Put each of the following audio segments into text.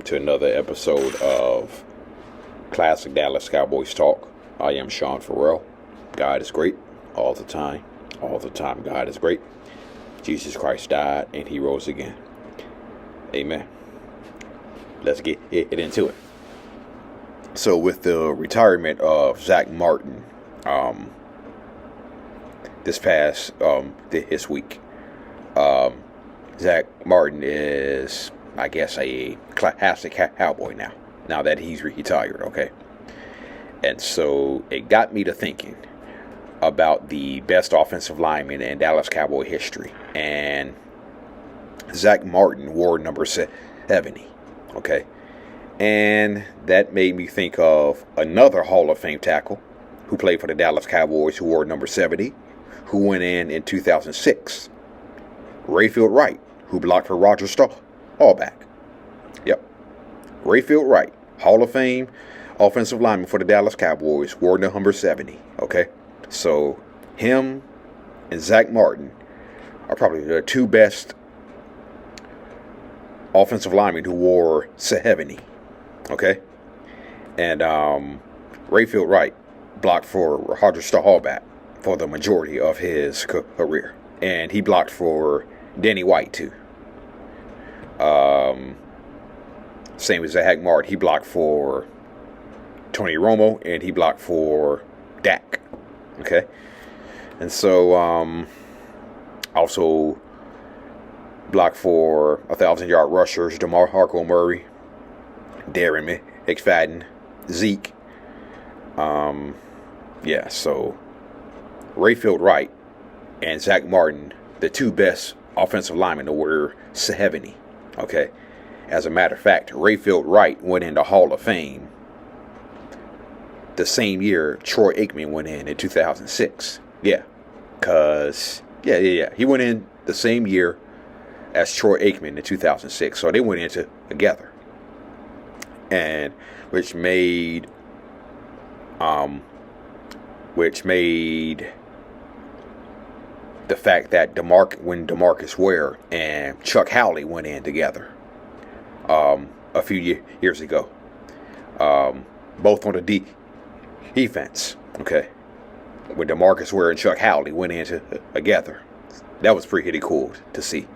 to another episode of Classic Dallas Cowboys Talk. I am Sean Farrell. God is great all the time. All the time, God is great. Jesus Christ died and he rose again. Amen. Let's get into it. So with the retirement of Zach Martin this week, Zach Martin is, I guess, a classic Cowboy now that he's retired, okay? And so it got me to thinking about the best offensive lineman in Dallas Cowboy history. And Zach Martin wore number 70, okay? And that made me think of another Hall of Fame tackle who played for the Dallas Cowboys who wore number 70, who went in 2006. Rayfield Wright, who blocked for Roger Staubach. Yep. Rayfield Wright, Hall of Fame offensive lineman for the Dallas Cowboys, wore number 70. Okay? So, him and Zach Martin are probably the two best offensive linemen who wore 70. Okay? And Rayfield Wright blocked for Roger Staubach for the majority of his career. And he blocked for Danny White, too. Same as Zach Martin. He blocked for Tony Romo, and he blocked for Dak. Okay? And so, also blocked for 1,000-yard rushers, DeMarco Murray, Darren McFadden, Zeke. So Rayfield Wright and Zach Martin, the two best offensive linemen to wear 70. Okay? As a matter of fact, Rayfield Wright went in the Hall of Fame the same year Troy Aikman went in 2006. Yeah. Because, he went in the same year as Troy Aikman in 2006. So they went in together. And which made the fact that when DeMarcus Ware and Chuck Howley went in together a few years ago, both on the defense, okay, when DeMarcus Ware and Chuck Howley went in together, that was pretty cool to see.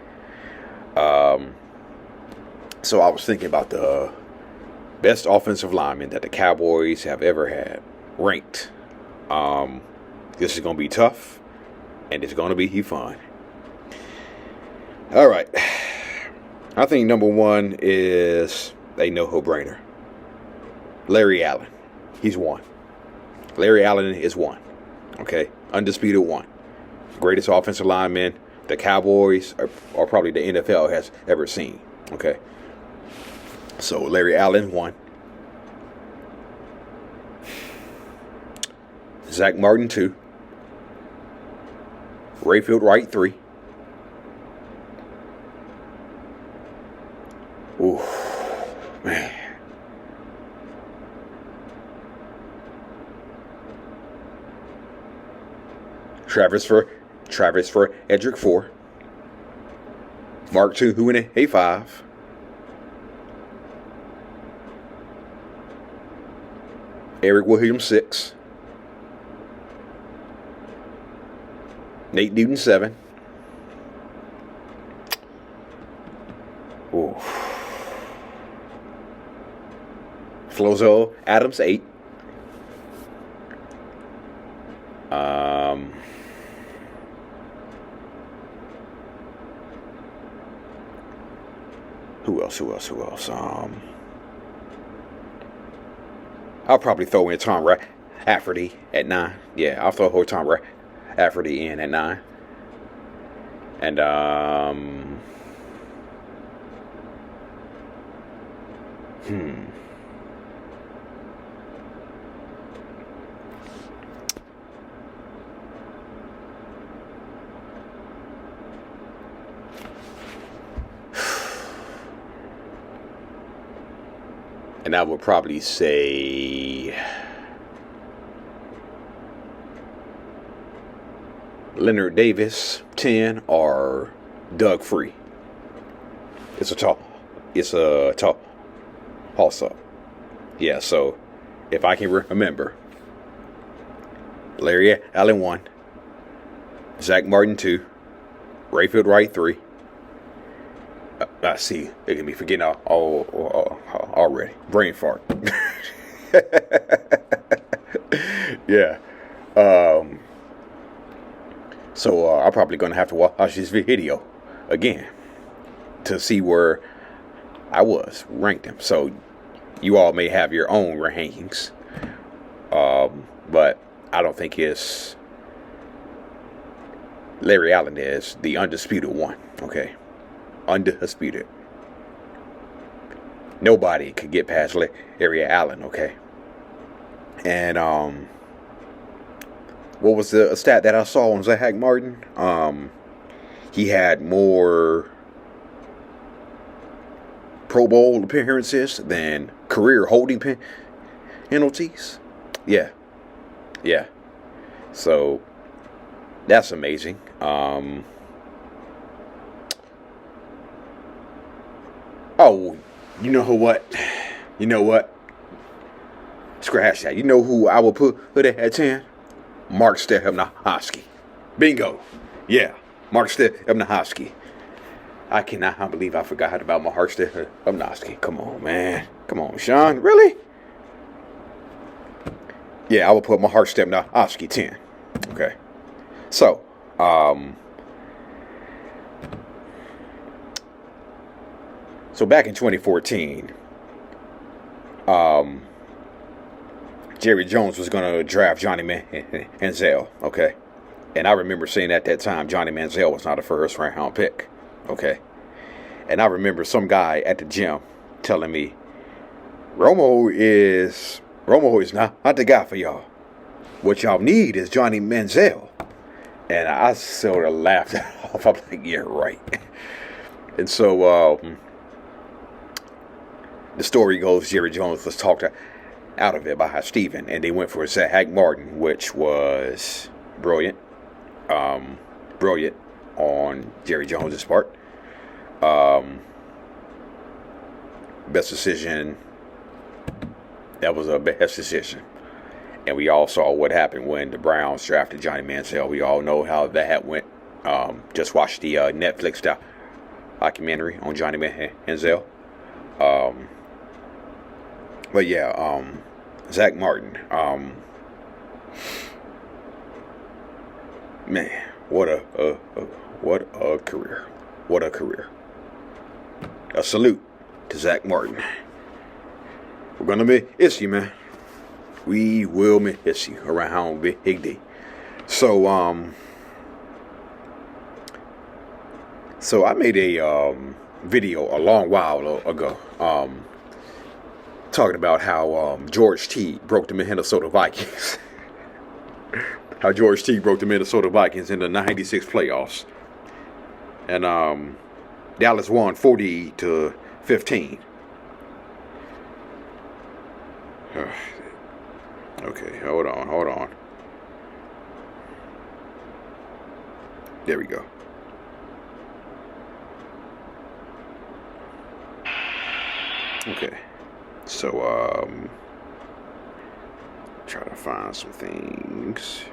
So I was thinking about the best offensive lineman that the Cowboys have ever had ranked. This is going to be tough, and it's going to be fun. All right. I think number one is a no-brainer. Larry Allen. He's one. Larry Allen is one. Okay? Undisputed one. Greatest offensive lineman the Cowboys or probably the NFL has ever seen. Okay? So, Larry Allen, one. Zach Martin, 2. Rayfield Wright, 3. Ooh, man. Travis for Edric, 4. Mark 2, who in a 5. Eric Williams, 6. Nate Newton, 7. Ooh. Flozo Adams, 8. Who else? I'll probably throw in Tom Rafferty at 9. Yeah, I'll throw Tom Rafferty in at 9. And And I would probably say Leonard Davis, 10, or Doug Free. It's a also. Yeah, so if I can remember, Larry Allen 1, Zach Martin 2, Rayfield Wright 3. I see. They can be forgetting already. Brain fart. Yeah. So I'm probably going to have to watch this video again to see where I was, ranked him. So you all may have your own rankings. But I don't think it's Larry Allen is the undisputed one. Okay. Undisputed. Nobody could get past Larry Allen. Okay. And what was the stat that I saw on Zach Martin? He had more Pro Bowl appearances than career holding penalties. Yeah. So that's amazing. Oh, you know what? Scratch that. You know who I would put at 10? Mark Stepnoski. Bingo. Yeah, Mark Stepnoski. I cannot believe I forgot about Mark Stepnoski. Come on, man. Come on, Sean. Really? Yeah, I would put Mark Stepnoski 10. Okay. So, back in 2014, Jerry Jones was going to draft Johnny Manziel, okay? And I remember saying at that time, Johnny Manziel was not a first round pick, okay? And I remember some guy at the gym telling me, Romo is not the guy for y'all. What y'all need is Johnny Manziel. And I sort of laughed it off. I'm like, yeah, right. And so the story goes, Jerry Jones was talked out of it by Steven, and they went for Zach Martin, which was brilliant. Brilliant on Jerry Jones' part. Best decision. That was a best decision. And we all saw what happened when the Browns drafted Johnny Manziel. We all know how that went. Just watched the Netflix documentary on Johnny Manziel. But yeah, Zach Martin. Man, what a career. What a career. A salute to Zach Martin. We're gonna miss you, man. We will miss you around Big D. So I made a video a long while ago, talking about how George Teague broke the Minnesota Vikings. How George Teague broke the Minnesota Vikings in the '96 playoffs, and Dallas won 40-15. Okay, hold on. There we go. Okay, so try to find some things.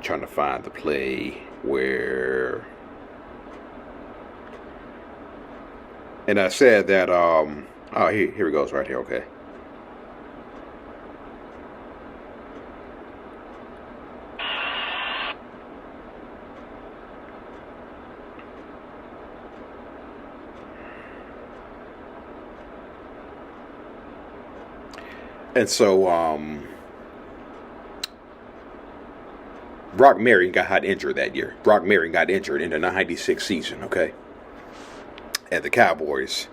Trying to find the play where, and I said that here it goes right here. Okay. And so Brock Marion got injured that year. Brock Marion got injured in the '96 season, okay? And the Cowboys.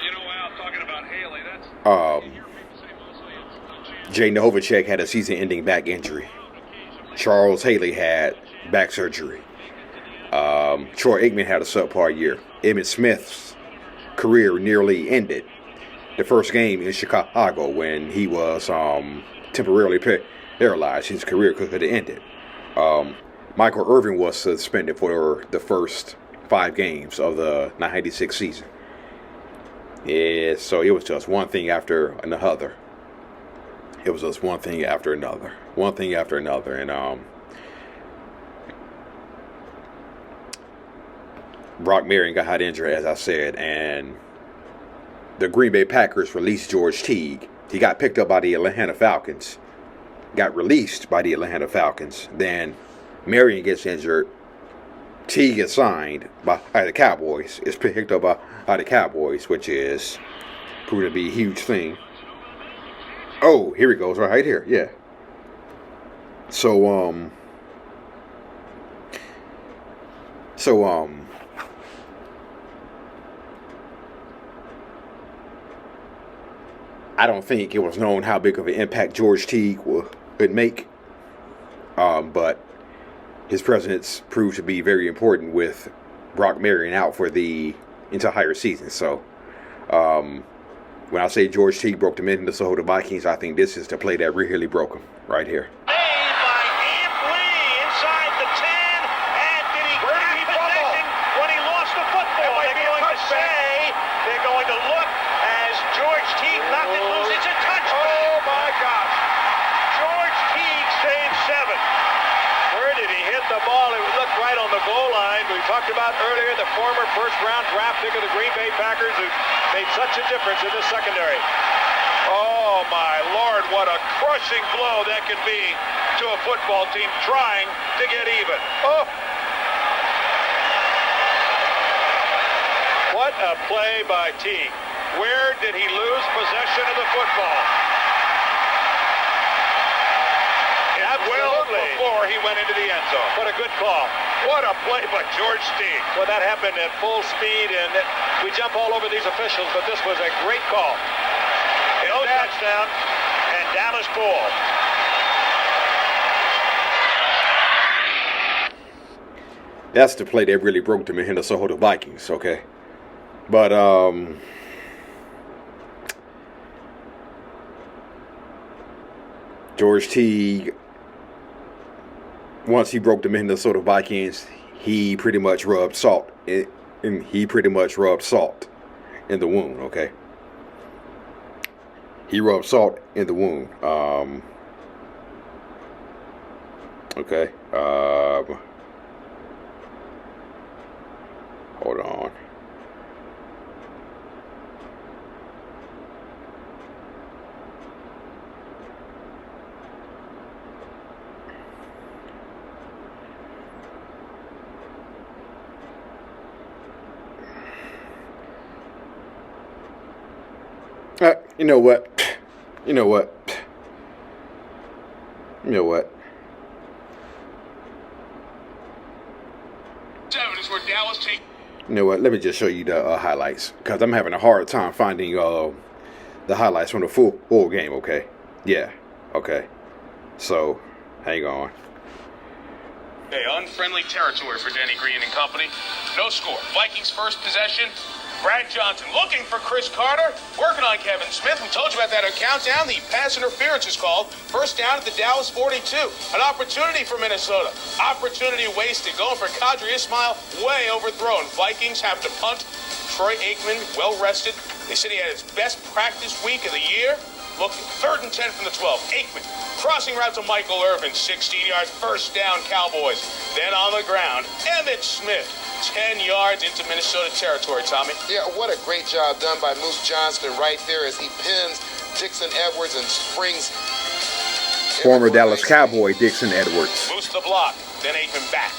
You know, Al, talking about Haley, that's... Jay Novacek had a season-ending back injury. Charles Haley had back surgery. Troy Aikman had a subpar year. Emmitt Smith's career nearly ended the first game in Chicago when he was temporarily paralyzed. His career could have ended. Michael Irvin was suspended for the first 5 games of the 96 season. Yeah, so it was just one thing after another. It was just one thing after another. One thing after another. And Brock Marion got injured, as I said, and the Green Bay Packers released George Teague. He got picked up by the Atlanta Falcons. Got released by the Atlanta Falcons. Then Marion gets injured. Teague gets signed by the Cowboys. Is picked up by the Cowboys, which is proving to be a huge thing. Oh, here he goes, right here. Yeah. So I don't think it was known how big of an impact George Teague would make, but his presence proved to be very important with Brock Marion out for the entire season. So when I say George Teague broke the Minnesota Vikings, I think this is the play that really broke him right here. George Teague knocked it loose. It's a touchdown. Oh, my gosh. George Teague saved 7. Where did he hit the ball? It looked right on the goal line. We talked about earlier the former first-round draft pick of the Green Bay Packers who made such a difference in the secondary. Oh, my Lord, what a crushing blow that could be to a football team trying to get even. Oh! What a play by Teague. Where did he lose possession of the football? Well before he went into the end zone. What a good call. What a play by George Teague. Well, that happened at full speed, and we jump all over these officials, but this was a great call. No touchdown, and Dallas ball. That's the play that really broke the Minnesota Vikings, okay? But, George Teague, once he broke the Minnesota Vikings, he pretty much rubbed salt in the wound, okay? He rubbed salt in the wound. Okay. Hold on. You know what? You know what? You know what? You know what? Let me just show you the highlights, because I'm having a hard time finding the highlights from the full game. Okay? Yeah. Okay. So, hang on. Hey, unfriendly territory for Denny Green and company. No score. Vikings first possession. Brad Johnson looking for Chris Carter. Working on Kevin Smith. We told you about that on Countdown. The pass interference is called. First down at the Dallas 42. An opportunity for Minnesota. Opportunity wasted. Going for Kadri Ismail. Way overthrown. Vikings have to punt. Troy Aikman, well rested. They said he had his best practice week of the year. Looking 3rd and 10 from the 12. Aikman. Crossing route to Michael Irvin. 16 yards. First down, Cowboys. Then on the ground, Emmitt Smith. 10 yards into Minnesota territory, Tommy. Yeah, what a great job done by Moose Johnston right there as he pins Dixon Edwards and springs. Former Dallas Cowboy Dixon Edwards. Moose the block, then Aikman back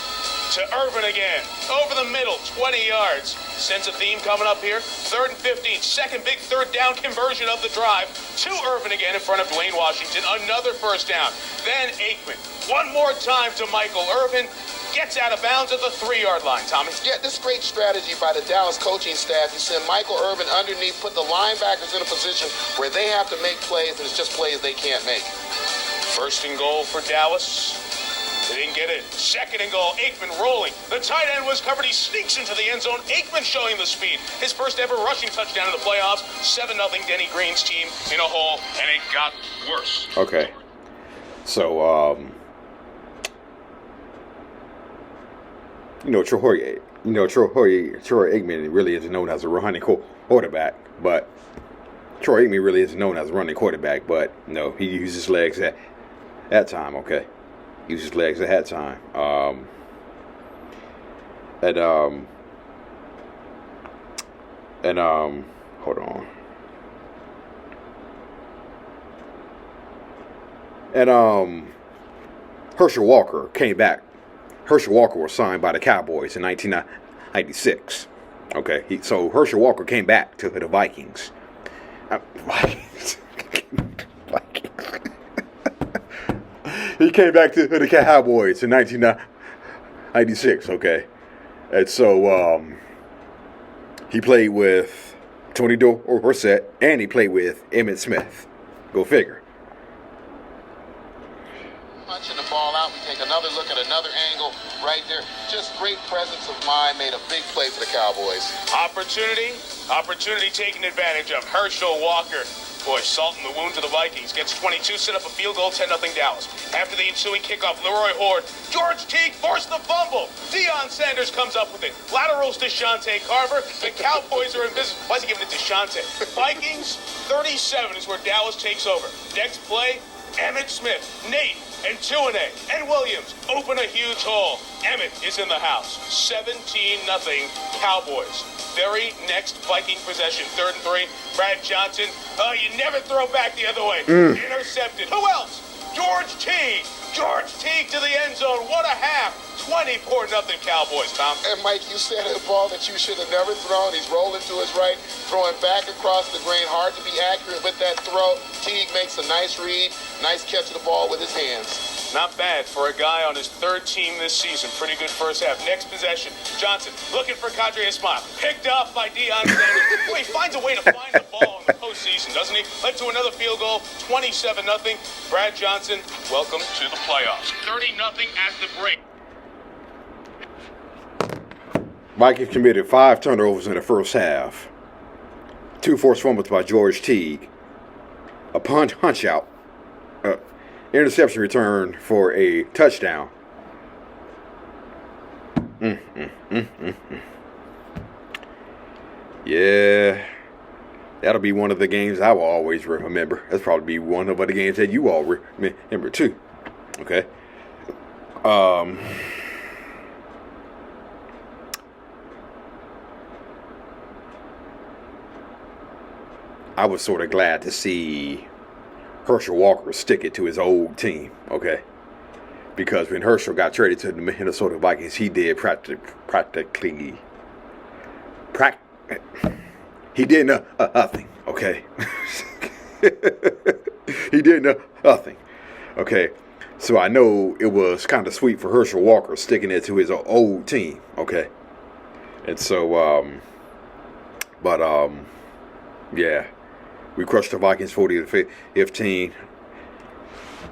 to Irvin again. Over the middle, 20 yards. Sense a theme coming up here. 3rd and 15. Second big third down conversion of the drive. To Irvin again in front of Dwayne Washington. Another first down. Then Aikman. One more time to Michael Irvin. Gets out of bounds at the 3-yard line, Tommy. Yeah, this is great strategy by the Dallas coaching staff. You send Michael Irvin underneath, put the linebackers in a position where they have to make plays, and it's just plays they can't make. First and goal for Dallas. They didn't get it. Second and goal. Aikman rolling. The tight end was covered. He sneaks into the end zone. Aikman showing the speed. His first ever rushing touchdown in the playoffs. 7-0 Denny Green's team in a hole, and it got worse. Okay. So, Troy Aikman really isn't known as a running quarterback, but Troy Aikman really isn't known as a running quarterback, but no, he used his legs at that time. Okay, he used his legs at that time. Hold on. And Herschel Walker came back. Herschel Walker was signed by the Cowboys in 1996. Okay, so Herschel Walker came back to the Vikings. He came back to the Cowboys in 1996. Okay, and so he played with Tony Dorsett and he played with Emmitt Smith. Go figure. Punching the ball out. We take another look at another angle right there. Just great presence of mind. Made a big play for the Cowboys. Opportunity taken advantage of. Herschel Walker. Boy, salt in the wound to the Vikings. Gets 22, set up a field goal, 10-0 Dallas. After the ensuing kickoff, Leroy Horde. George Teague forced the fumble. Deion Sanders comes up with it. Laterals to Shante Carver. The Cowboys are invisible. Why is he giving it to Shante? Vikings, 37 is where Dallas takes over. Next play, Emmitt Smith, Nate, and Tuane and Williams open a huge hole. Emmitt is in the house. 17-0 Cowboys. Very next Viking possession, 3rd and 3. Brad Johnson. Oh, you never throw back the other way. Intercepted. Who else? George Teague. George Teague to the end zone. What a half. 24-0 Cowboys, Tom. And Mike, you said a ball that you should have never thrown. He's rolling to his right, throwing back across the grain. Hard to be accurate with that throw. Teague makes a nice read, nice catch of the ball with his hands. Not bad for a guy on his 3rd team this season. Pretty good first half. Next possession, Johnson looking for Kadri Ismail. Picked off by Deion Sanders. Boy, he finds a way to find the ball in the postseason, doesn't he? Led to another field goal, 27-0. Brad Johnson, welcome to the playoffs. 30-0 at the break. Vikings committed 5 turnovers in the first half. 2 forced fumbles by George Teague. A punch out. Interception return for a touchdown. Yeah. That'll be one of the games I will always remember. That's probably be one of the games that you all remember too. Okay. I was sort of glad to see Herschel Walker stick it to his old team, okay? Because when Herschel got traded to the Minnesota Vikings, he did he did nothing, okay? He did nothing, okay? So I know it was kind of sweet for Herschel Walker sticking it to his old team, okay? And so, yeah. We crushed the Vikings 40-15.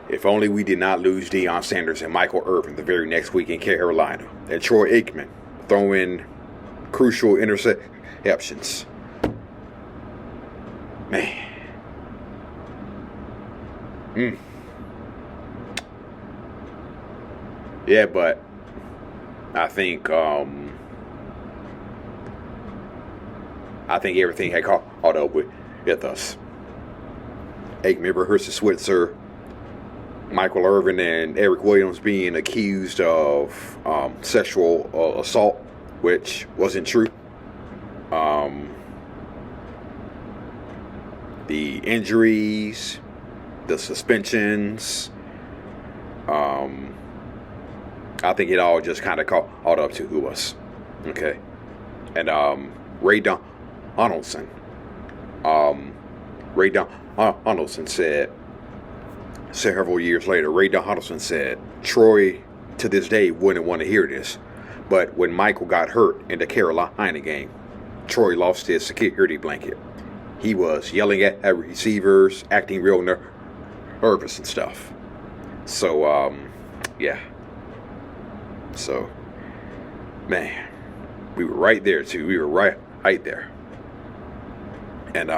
If only we did not lose Deion Sanders and Michael Irvin the very next week in Carolina. And Troy Aikman throwing crucial interceptions. Man. Yeah, but I think everything had caught up with us. Aikman versus Switzer, Michael Irvin and Eric Williams being accused of sexual assault, which wasn't true. The injuries, the suspensions, I think it all just kind of caught up to us. Okay. And Ray Donaldson. Ray Donaldson said several years later, Ray Donaldson said, Troy to this day wouldn't want to hear this, but when Michael got hurt in the Carolina game, Troy lost his security blanket. He was yelling at receivers, acting real nervous and stuff. So, yeah. So, man, we were right there too. We were right there. And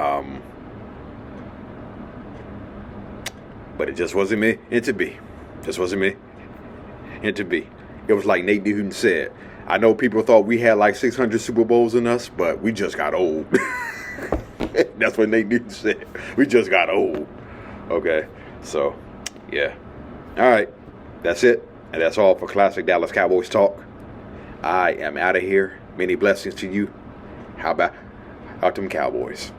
but it just wasn't meant to be. This wasn't me. And to be. It was like Nate Newton said. I know people thought we had like 600 Super Bowls in us, but we just got old. That's what Nate Newton said. We just got old. Okay. So, yeah. All right. That's it. And that's all for Classic Dallas Cowboys Talk. I am out of here. Many blessings to you. How about them Cowboys?